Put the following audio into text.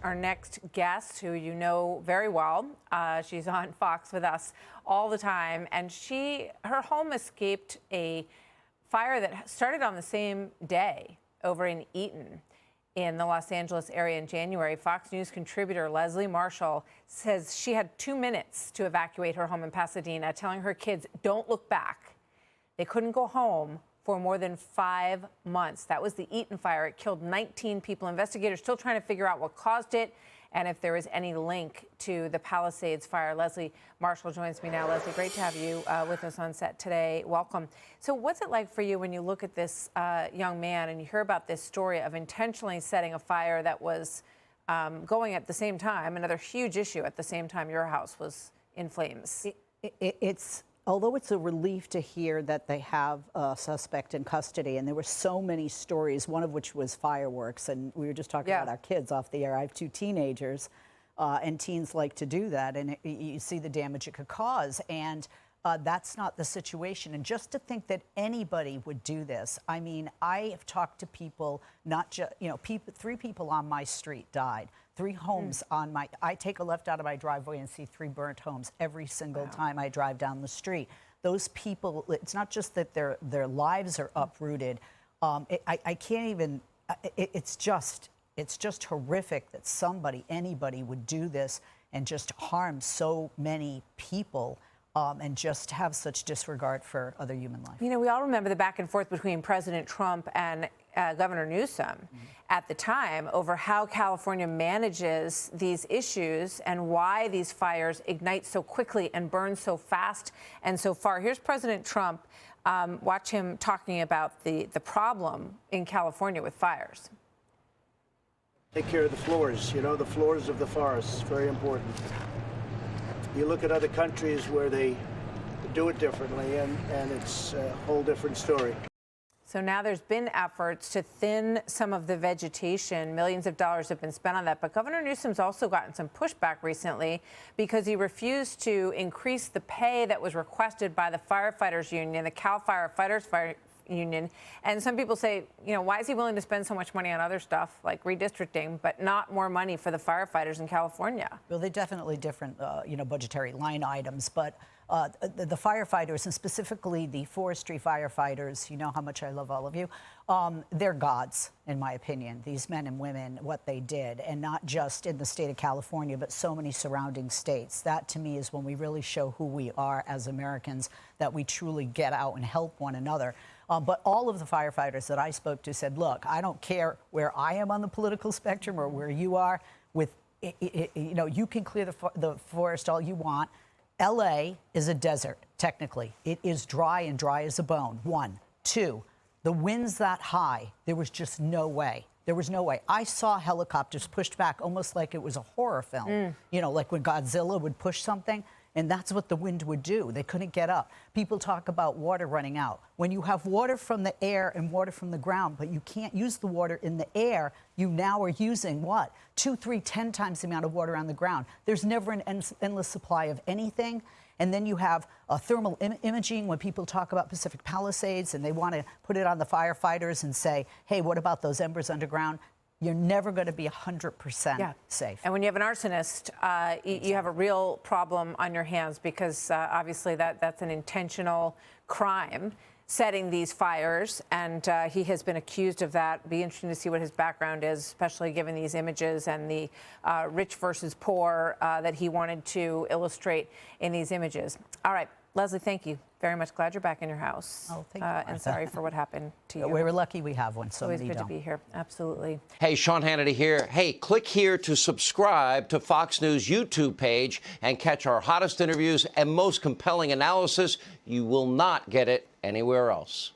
our next guest, who you know very well. She's on Fox with us all the time, and her home escaped a fire that started on the same day over in Eaton in the Los Angeles area in January. Fox News contributor Leslie Marshall says she had 2 minutes to evacuate her home in Pasadena, telling her kids, don't look back. They couldn't go home for more than 5 months. That was the Eaton fire. It killed 19 people. Investigators still trying to figure out what caused it and if there is any link to the Palisades fire. Leslie Marshall joins me now. Leslie, great to have you with us on set today. Welcome. So what's it like for you when you look at this young man and you hear about this story of intentionally setting a fire that was going at the same time, another huge issue at the same time your house was in flames? Although it's a relief to hear that they have a suspect in custody, and there were so many stories, one of which was fireworks, and we were just talking about our kids off the air. I have 2 teenagers, and teens like to do that, and you see the damage it could cause, and that's not the situation. And just to think that anybody would do this, I mean, I have talked to people, not just, 3 people on my street died. 3 homes on my, I take a left out of my driveway and see 3 burnt homes every single time I drive down the street. Those people, it's not just that their lives are uprooted. I can't even, it's just horrific that anybody would do this and just harm so many people. And just have such disregard for other human life. You know, we all remember the back and forth between President Trump and Governor Newsom at the time over how California manages these issues and why these fires ignite so quickly and burn so fast and so far. Here's President Trump. Watch him talking about the problem in California with fires. Take care of the floors, the floors of the forests, very important. You look at other countries where they do it differently, and it's a whole different story. So now there's been efforts to thin some of the vegetation. Millions of dollars have been spent on that. But Governor Newsom's also gotten some pushback recently because he refused to increase the pay that was requested by the firefighters union, the Cal Firefighters Union. And some people say, why is he willing to spend so much money on other stuff like redistricting, but not more money for the firefighters in California? Well, they're definitely different, budgetary line items, but the firefighters, and specifically the forestry firefighters, you know how much I love all of you, they're gods, in my opinion, these men and women, what they did, and not just in the state of California, but so many surrounding states. That, to me, is when we really show who we are as Americans, that we truly get out and help one another. But all of the firefighters that I spoke to said, look, I don't care where I am on the political spectrum or where you are. You can clear the forest all you want. L.A. is a desert, technically. It is dry and dry as a bone, 1. 2, the wind's that high. There was just no way. There was no way. I saw helicopters pushed back almost like it was a horror film. Like when Godzilla would push something. And that's what the wind would do. They couldn't get up. People talk about water running out. When you have water from the air and water from the ground, but you can't use the water in the air, you now are using what? 2, 3, 10 times the amount of water on the ground. There's never an endless supply of anything. And then you have thermal imaging when people talk about Pacific Palisades and they want to put it on the firefighters and say, hey, what about those embers underground? You're never going to be 100% safe. And when you have an arsonist, you have a real problem on your hands because obviously that's an intentional crime, setting these fires. And he has been accused of that. It'd be interesting to see what his background is, especially given these images and the rich versus poor that he wanted to illustrate in these images. All right. Leslie, thank you very much. Glad you're back in your house. Oh, thank you, and sorry for what happened to you. We were lucky we have one, so always many good don't. to be here. Absolutely. Hey, Sean Hannity here. Hey, click here to subscribe to Fox News YouTube page and catch our hottest interviews and most compelling analysis. You will not get it anywhere else.